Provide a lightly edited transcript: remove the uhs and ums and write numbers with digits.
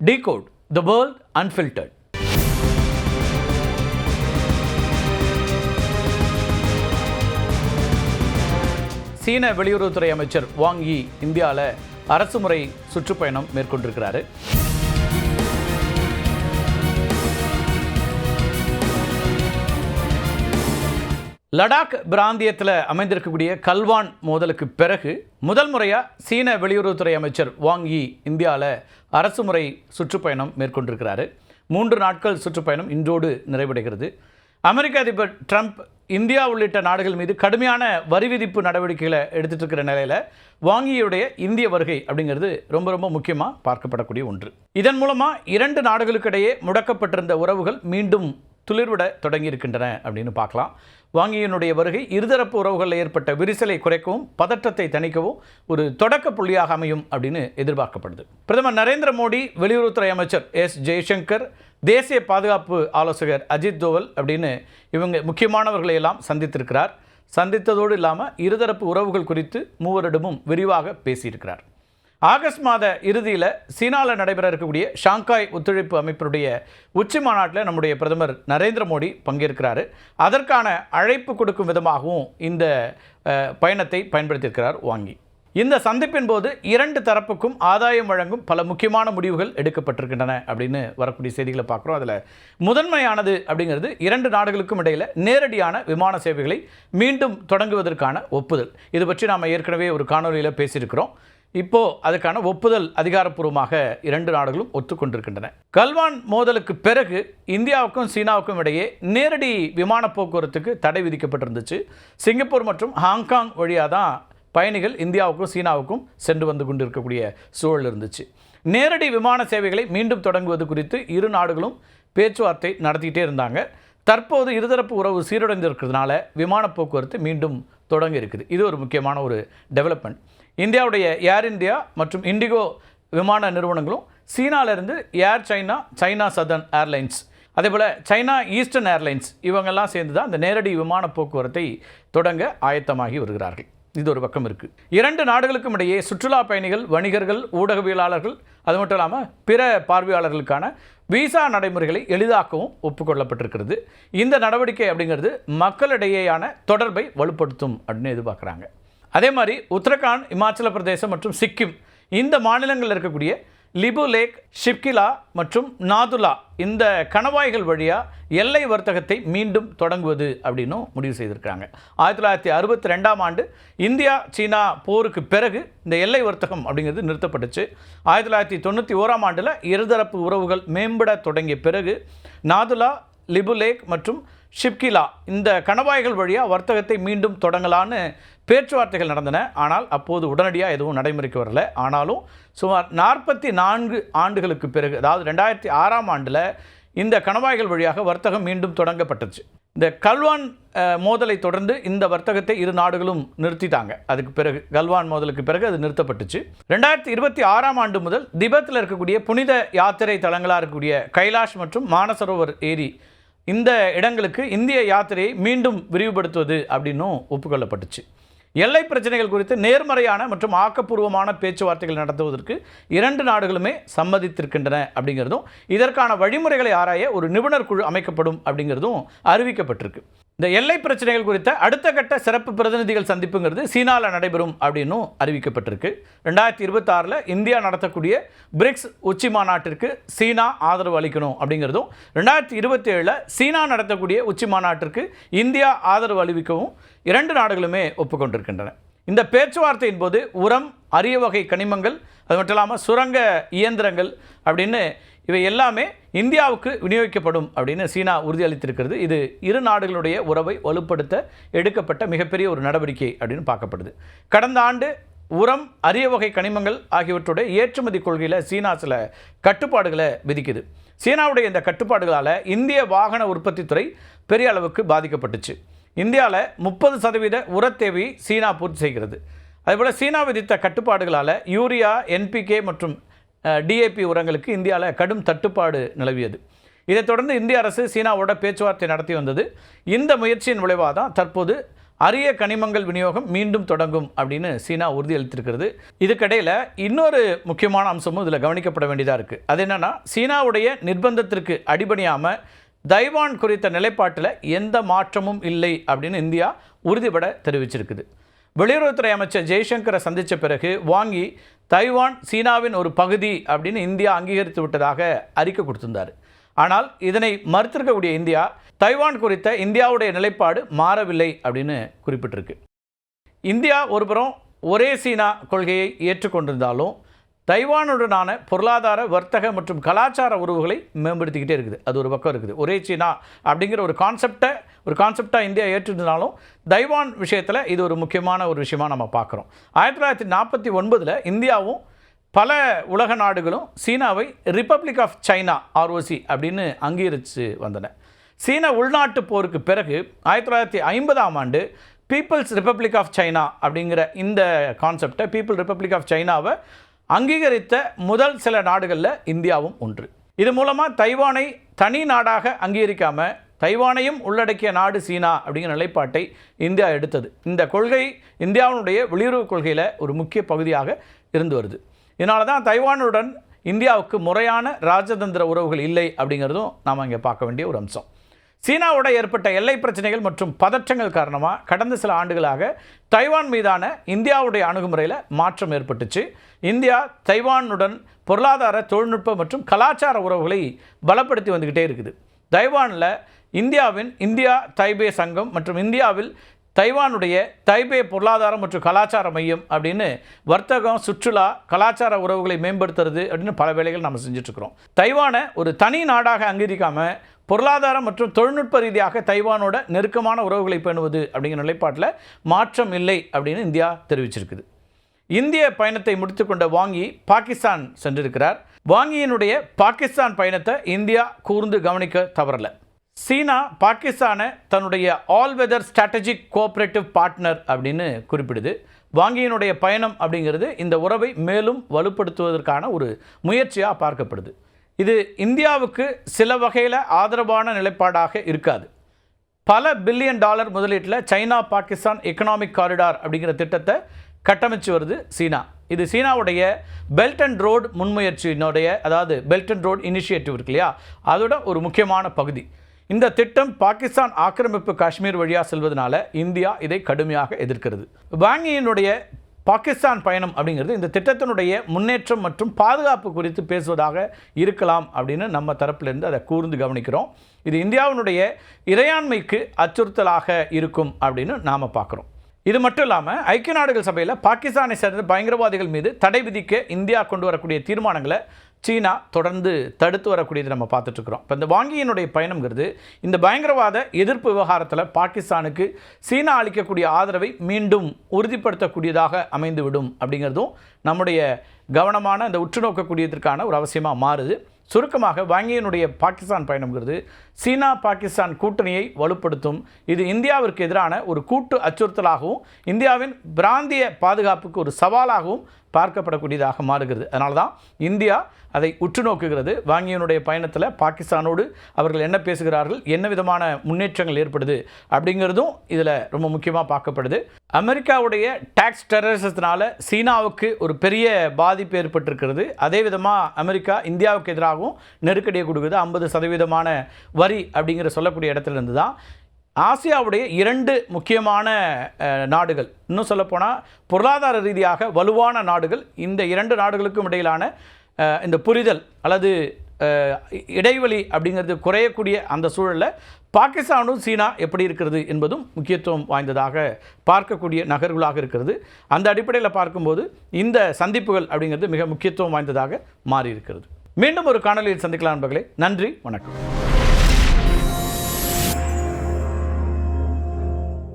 Decode the World Unfiltered. சீன வெளியுறவுத்துறை அமைச்சர் வாங் யி இந்தியாவில் அரசுமுறை சுற்றுப்பயணம் மேற்கொண்டிருக்கிறாரு. லடாக் பிராந்தியத்தில் அமைந்திருக்கக்கூடிய கல்வான் மோதலுக்கு பிறகு முதல் முறையாக சீன வெளியுறவுத்துறை அமைச்சர் வாங் யி இந்தியாவில் அரசுமுறை சுற்றுப்பயணம் மேற்கொண்டிருக்கிறாரு. 3 நாட்கள் சுற்றுப்பயணம் இன்றோடு நிறைவடைகிறது. அமெரிக்க அதிபர் ட்ரம்ப் இந்தியா உள்ளிட்ட நாடுகள் மீது கடுமையான வரி விதிப்பு நடவடிக்கைகளை எடுத்துகிட்டு இருக்கிற நிலையில் வாங் யியுடைய இந்திய வருகை அப்படிங்கிறது ரொம்ப ரொம்ப முக்கியமாக பார்க்கப்படக்கூடிய ஒன்று. இதன் மூலமாக 2 நாடுகளுக்கிடையே முடக்கப்பட்டிருந்த உறவுகள் மீண்டும் துளிர்விட தொடங்கி இருக்கின்றன அப்படின்னு பார்க்கலாம். வாங் யியினுடைய வருகை இருதரப்பு உறவுகளில் ஏற்பட்ட விரிசலை குறைக்கவும் பதற்றத்தை தணிக்கவும் ஒரு தொடக்க புள்ளியாக அமையும் அப்படின்னு எதிர்பார்க்கப்படுது. பிரதமர் நரேந்திர மோடி, வெளியுறவுத்துறை அமைச்சர் எஸ் ஜெய்சங்கர், தேசிய பாதுகாப்பு ஆலோசகர் அஜித் தோவல் அப்படின்னு இவங்க முக்கியமானவர்களை எல்லாம் சந்தித்திருக்கிறார். சந்தித்ததோடு இல்லாமல் இருதரப்பு உறவுகள் குறித்து மூவரிடமும் விரிவாக பேசியிருக்கிறார். ஆகஸ்ட் மாத இறுதியில் சீனாவில் நடைபெற இருக்கக்கூடிய ஷாங்காய் ஒத்துழைப்பு அமைப்பினுடைய உச்சி மாநாட்டில் நம்முடைய பிரதமர் நரேந்திர மோடி பங்கேற்கிறார். அதற்கான அழைப்பு கொடுக்கும் விதமாகவும் இந்த பயணத்தை பயன்படுத்தியிருக்கிறார் வாங் யி. இந்த சந்திப்பின் போது 2 தரப்புக்கும் ஆதாயம் வழங்கும் பல முக்கியமான முடிவுகள் எடுக்கப்பட்டிருக்கின்றன அப்படின்னு வரக்கூடிய செய்திகளை பார்க்குறோம். அதில் முதன்மையானது அப்படிங்கிறது 2 நாடுகளுக்கும் இடையில் நேரடியான விமான சேவைகளை மீண்டும் தொடங்குவதற்கான ஒப்புதல். இது பற்றி நாம் ஏற்கனவே ஒரு காணொலியில் பேசியிருக்கிறோம். இப்போது அதுக்கான ஒப்புதல் அதிகாரப்பூர்வமாக 2 நாடுகளும் ஒத்துக்கொண்டிருக்கின்றன. கல்வான் மோதலுக்கு பிறகு இந்தியாவுக்கும் சீனாவுக்கும் இடையே நேரடி விமான போக்குவரத்துக்கு தடை விதிக்கப்பட்டிருந்துச்சு. சிங்கப்பூர் மற்றும் ஹாங்காங் வழியாக தான் பயணிகள் இந்தியாவுக்கும் சீனாவுக்கும் சென்று வந்து கொண்டிருக்கக்கூடிய சூழல் இருந்துச்சு. நேரடி விமான சேவைகளை மீண்டும் தொடங்குவது குறித்து 2 நாடுகளும் பேச்சுவார்த்தை நடத்திக்கிட்டே இருந்தாங்க. தற்போது இருதரப்பு உறவு சீரடைந்திருக்கிறதுனால விமான போக்குவரத்து மீண்டும் தொடங்க இருக்குது. இது ஒரு முக்கியமான ஒரு டெவலப்மெண்ட். இந்தியாவுடைய ஏர் இந்தியா மற்றும் இண்டிகோ விமான நிறுவனங்களும் சீனாவிலிருந்து ஏர் சைனா, சைனா சதர்ன் ஏர்லைன்ஸ், அதேபோல் சைனா ஈஸ்டர்ன் ஏர்லைன்ஸ் இவங்கெல்லாம் சேர்ந்து தான் இந்த நேரடி விமான போக்குவரத்தை தொடங்க ஆயத்தமாகி வருகிறார்கள். இது ஒரு பக்கம் இருக்குது. 2 நாடுகளுக்கும் இடையே சுற்றுலா பயணிகள், வணிகர்கள், ஊடகவியலாளர்கள், அது மட்டும் இல்லாமல் பிற பார்வையாளர்களுக்கான விசா நடைமுறைகளை எளிதாக்கவும் ஒப்புக்கொள்ளப்பட்டிருக்கிறது. இந்த நடவடிக்கை அப்படிங்கிறது மக்களிடையேயான தொடர்பை வலுப்படுத்தும் அப்படின்னு எதிர்பார்க்குறாங்க. அதே மாதிரி உத்தரகாண்ட், இமாச்சல பிரதேசம் மற்றும் சிக்கிம் இந்த மாநிலங்களில் இருக்கக்கூடிய லிபு லேக், ஷிப்கிலா மற்றும் நாதுலா இந்த கணவாய்கள் வழியாக எல்லை வர்த்தகத்தை மீண்டும் தொடங்குவது அப்படின்னும் முடிவு செய்திருக்காங்க. 1962ஆம் ஆண்டு இந்தியா சீனா போருக்கு பிறகு இந்த எல்லை வர்த்தகம் அப்படிங்கிறது நிறுத்தப்பட்டுச்சு. 1991ஆம் ஆண்டில் இருதரப்பு உறவுகள் மேம்பட தொடங்கிய பிறகு நாதுலா, லிபு லேக் மற்றும் ஷிப்கிலா இந்த கணவாய்கள் வழியாக வர்த்தகத்தை மீண்டும் தொடங்கலான்னு பேச்சுவார்த்தைகள் நடந்தன. ஆனால் அப்போது உடனடியாக எதுவும் நடைமுறைக்கு வரல. ஆனாலும் சுமார் 44 ஆண்டுகளுக்கு பிறகு, அதாவது 2006ஆம் ஆண்டில் இந்த கணவாய்கள் வழியாக வர்த்தகம் மீண்டும் தொடங்கப்பட்டுச்சு. இந்த கல்வான் மோதலை தொடர்ந்து இந்த வர்த்தகத்தை 2 நாடுகளும் நிறுத்திட்டாங்க. அதுக்கு பிறகு கல்வான் மோதலுக்கு பிறகு அது நிறுத்தப்பட்டுச்சு. 2026ஆம் ஆண்டு முதல் திபெத்தில் இருக்கக்கூடிய புனித யாத்திரை தலங்களாக இருக்கக்கூடிய கைலாஷ் மற்றும் மானசரோவர் ஏரி இந்த இடங்களுக்கு இந்திய யாத்திரையை மீண்டும் விரிவுபடுத்துவது அப்படின்னும் ஒப்புக்கொள்ளப்பட்டுச்சு. எல்லை பிரச்சனைகள் குறித்து நேர்மறையான மற்றும் ஆக்கப்பூர்வமான பேச்சுவார்த்தைகள் நடத்துவதற்கு 2 நாடுகளுமே சம்மதித்திருக்கின்றன அப்படிங்கிறதும், இதற்கான வழிமுறைகளை ஆராய ஒரு நிபுணர் குழு அமைக்கப்படும் அப்படிங்கிறதும் அறிவிக்கப்பட்டிருக்கு. இந்த எல்லை பிரச்சனைகள் குறித்த அடுத்த கட்ட சிறப்பு பிரதிநிதிகள் சந்திப்புங்கிறது சீனாவில் நடைபெறும் அப்படின்னும் அறிவிக்கப்பட்டிருக்கு. 2026 இந்தியா நடத்தக்கூடிய பிரிக்ஸ் உச்சி மாநாட்டிற்கு சீனா ஆதரவு அளிக்கணும் அப்படிங்கிறதும், 2027 சீனா நடத்தக்கூடிய உச்சி மாநாட்டிற்கு இந்தியா ஆதரவு அளிக்கவும் 2 நாடுகளுமே ஒப்புக்கொண்டிருக்கின்றன. இந்த பேச்சுவார்த்தையின் போது உரம், அரிய வகை கனிமங்கள், அது மட்டும் இல்லாமல் சுரங்க இயந்திரங்கள் அப்படின்னு இவை எல்லாமே இந்தியாவுக்கு விநியோகிக்கப்படும் அப்படின்னு சீனா உறுதியளித்திருக்கிறது. இது 2 நாடுகளுடைய உறவை வலுப்படுத்த எடுக்கப்பட்ட மிகப்பெரிய ஒரு நடவடிக்கை அப்படின்னு பார்க்கப்படுது. கடந்த ஆண்டு உரம், அரிய வகை கனிமங்கள் ஆகியவற்றுடைய ஏற்றுமதி கொள்கையில் சீனா சில கட்டுப்பாடுகளை விதிக்குது. சீனாவுடைய இந்த கட்டுப்பாடுகளால் இந்திய வாகன உற்பத்தி துறை பெரிய அளவுக்கு பாதிக்கப்பட்டுச்சு. இந்தியாவில் 30% உரத் தேவையை சீனா பூர்த்தி செய்கிறது. அதேபோல் சீனா விதித்த கட்டுப்பாடுகளால் யூரியா, NPK மற்றும் DAP உரங்களுக்கு இந்தியாவில் கடும் தட்டுப்பாடு நிலவியது. இதைத் தொடர்ந்து இந்திய அரசு சீனாவோட பேச்சுவார்த்தை நடத்தி வந்தது. இந்த முயற்சியின் விளைவாக தான் தற்போது அரிய கனிமங்கள் விநியோகம் மீண்டும் தொடங்கும் அப்படின்னு சீனா உறுதியளித்திருக்கிறது. இதுக்கிடையில் இன்னொரு முக்கியமான அம்சமும் இதில் கவனிக்கப்பட வேண்டியதாக இருக்குது. அது என்னென்னா, சீனாவுடைய நிர்பந்தத்திற்கு அடிபணியாமல் தைவான் குறித்த நிலைப்பாட்டில் எந்த மாற்றமும் இல்லை அப்படின்னு இந்தியா உறுதிபட தெரிவிச்சிருக்குது. வெளியுறவுத்துறை அமைச்சர் ஜெய்சங்கரை சந்தித்த பிறகு வாங்கி தைவான் சீனாவின் ஒரு பகுதி அப்படின்னு இந்தியா அங்கீகரித்து விட்டதாக அறிக்கை கொடுத்திருந்தார். ஆனால் இதனை மறுத்திருக்கக்கூடிய இந்தியா தைவான் குறித்த இந்தியாவுடைய நிலைப்பாடு மாறவில்லை அப்படின்னு குறிப்பிட்டிருக்கு. இந்தியா ஒருபுறம் ஒரே சீனா கொள்கையை ஏற்றுக்கொண்டிருந்தாலும் தைவானுடனான பொருளாதார, வர்த்தக மற்றும் கலாச்சார உறவுகளை மேம்படுத்திக்கிட்டே இருக்குது. அது ஒரு பக்கம் இருக்குது. ஒரே சீனா அப்படிங்கிற ஒரு கான்செப்டாக இந்தியா ஏற்றிருந்தாலும் தைவான் விஷயத்தில் இது ஒரு முக்கியமான ஒரு விஷயமாக நம்ம பார்க்குறோம். 1949 இந்தியாவும் பல உலக நாடுகளும் சீனாவை ரிப்பப்ளிக் ஆஃப் சைனா ROC அப்படின்னு அங்கீகரித்து வந்தன. சீன உள்நாட்டு போருக்கு பிறகு 1950ஆம் ஆண்டு பீப்புள்ஸ் ரிப்பப்ளிக் ஆஃப் சைனா அப்படிங்கிற இந்த கான்செப்டை, பீப்புள் ரிப்பப்ளிக் ஆஃப் சைனாவை அங்கீகரித்த முதல் சில நாடுகளில் இந்தியாவும் ஒன்று. இது மூலமாக தைவானை தனி நாடாக அங்கீகரிக்காமல் தைவானையும் உள்ளடக்கிய நாடு சீனா அப்படிங்கிற நிலைப்பாட்டை இந்தியா எடுத்தது. இந்த கொள்கை இந்தியாவுடைய வெளியுறவு கொள்கையில் ஒரு முக்கிய பகுதியாக இருந்து வருது. இதனால தான் தைவானுடன் இந்தியாவுக்கு முறையான ராஜதந்திர உறவுகள் இல்லை அப்படிங்கிறதும் நாம் இங்கே பார்க்க வேண்டிய ஒரு அம்சம். சீனாவோட ஏற்பட்ட எல்லை பிரச்சனைகள் மற்றும் பதற்றங்கள் காரணமாக கடந்த சில ஆண்டுகளாக தைவான் மீதான இந்தியாவுடைய அணுகுமுறையில் மாற்றம் ஏற்பட்டுச்சு. இந்தியா தைவானுடன் பொருளாதார, தொழில்நுட்ப மற்றும் கலாச்சார உறவுகளை பலப்படுத்தி வந்துக்கிட்டே இருக்குது. தைவானில் இந்தியாவின் இந்தியா தைபே சங்கம் மற்றும் இந்தியாவில் தைவானுடைய தைபே பொருளாதார மற்றும் கலாச்சார மையம் அப்படின்னு வர்த்தகம், சுற்றுலா, கலாச்சார உறவுகளை மேம்படுத்துறது அப்படின்னு பல வேலைகள் நம்ம செஞ்சிட்ருக்கிறோம். தைவானை ஒரு தனி நாடாக அங்கீகரிக்காமல் பொருளாதாரம் மற்றும் தொழில்நுட்ப ரீதியாக தைவானோட நெருக்கமான உறவுகளை பேணுவது அப்படிங்கிற நிலைப்பாட்டில் மாற்றம் இல்லை அப்படின்னு இந்தியா தெரிவிச்சிருக்குது. இந்திய பயணத்தை முடித்துக்கொண்ட வாங்கி பாகிஸ்தான் சென்றிருக்கிறார். வாங்கியினுடைய பாகிஸ்தான் பயணத்தை இந்தியா கூர்ந்து கவனிக்க தவறலை. சீனா பாகிஸ்தானை தன்னுடைய all weather strategic cooperative partner அப்படின்னு குறிப்பிடுது. வாங்கியினுடைய பயணம் அப்படிங்கிறது இந்த உறவை மேலும் வலுப்படுத்துவதற்கான ஒரு முயற்சியாக பார்க்கப்படுது. இது இந்தியாவுக்கு சில வகையில் ஆதரவான நிலைப்பாடாக இருக்காது. பல பில்லியன் டாலர் முதலீட்டில் சைனா பாகிஸ்தான் எக்கனாமிக் காரிடார் அப்படிங்கிற திட்டத்தை கட்டமைச்சு வருது சீனா. இது சீனாவுடைய பெல்ட் அண்ட் ரோடு முன்முயற்சியினுடைய, அதாவது பெல்ட் அண்ட் ரோடு இனிஷியேட்டிவ் இருக்கு இல்லையா, அதோட ஒரு முக்கியமான பகுதி. இந்த திட்டம் பாகிஸ்தான் ஆக்கிரமிப்பு காஷ்மீர் வழியாக செல்வதனால இந்தியா இதை கடுமையாக எதிர்க்கிறது. வாங்கியினுடைய பாகிஸ்தான் பயணம் அப்படிங்கிறது இந்த திட்டத்தினுடைய முன்னேற்றம் மற்றும் பாதுகாப்பு குறித்து பேசுவதாக இருக்கலாம் அப்படின்னு நம்ம தரப்பிலிருந்து அதை கூர்ந்து கவனிக்கிறோம். இது இந்தியாவினுடைய இறையாண்மைக்கு அச்சுறுத்தலாக இருக்கும் அப்படின்னு நாம் பார்க்குறோம். இது மட்டும் இல்லாமல் ஐக்கிய நாடுகள் சபையில் பாகிஸ்தானை சேர்ந்த பயங்கரவாதிகள் மீது தடை விதிக்க இந்தியா கொண்டு வரக்கூடிய தீர்மானங்களை சீனா தொடர்ந்து தடுத்து வரக்கூடியது நம்ம பார்த்துட்ருக்குறோம். இப்போ இந்த வாங்கியினுடைய பயணம்ங்கிறது இந்த பயங்கரவாத எதிர்ப்பு விவகாரத்தில் பாகிஸ்தானுக்கு சீனா அளிக்கக்கூடிய ஆதரவை மீண்டும் உறுதிப்படுத்தக்கூடியதாக அமைந்துவிடும் அப்படிங்கிறதும் நம்முடைய கவனமான இந்த உற்று நோக்கக்கூடியதற்கான ஒரு அவசியமாக மாறுது. சுருக்கமாக வாங்கியினுடைய பாகிஸ்தான் பயணம்ங்கிறது சீனா பாகிஸ்தான் கூட்டணியை வலுப்படுத்தும். இது இந்தியாவிற்கு எதிரான ஒரு கூட்டு அச்சுறுத்தலாகவும் இந்தியாவின் பிராந்திய பாதுகாப்புக்கு ஒரு சவாலாகவும் பார்க்கப்படக்கூடியதாக மாறுகிறது. அதனால தான் இந்தியா அதை உற்று நோக்குகிறது. வாங்கியினுடைய பயணத்தில் பாகிஸ்தானோடு அவர்கள் என்ன பேசுகிறார்கள், என்ன விதமான முன்னேற்றங்கள் ஏற்படுது அப்படிங்கிறதும் இதில் ரொம்ப முக்கியமாக பார்க்கப்படுது. அமெரிக்காவுடைய டாக்ஸ் டெரரிசத்தினால சீனாவுக்கு ஒரு பெரிய பாதிப்பு ஏற்பட்டிருக்கிறது. அதே விதமாக அமெரிக்கா இந்தியாவுக்கு எதிராகவும் நெருக்கடியை கொடுக்குது. 50% வரி அப்படிங்கிற சொல்லக்கூடிய இடத்துலேருந்து தான் ஆசியாவுடைய 2 முக்கியமான நாடுகள், இன்னும் சொல்லப்போனால் பொருளாதார ரீதியாக வலுவான நாடுகள், இந்த 2 நாடுகளுக்கும் இடையிலான இந்த புரிதல் அல்லது இடைவெளி அப்படிங்கிறது குறையக்கூடிய அந்த சூழலில் பாகிஸ்தானும் சீனா எப்படி இருக்கிறது என்பதும் முக்கியத்துவம் வாய்ந்ததாக பார்க்கக்கூடிய நகர்களாக இருக்கிறது. அந்த அடிப்படையில் பார்க்கும்போது இந்த சந்திப்புகள் அப்படிங்கிறது மிக முக்கியத்துவம் வாய்ந்ததாக மாறி இருக்கிறது. மீண்டும் ஒரு காணொலியில் சந்திக்கலாம் நண்பர்களே. நன்றி, வணக்கம்.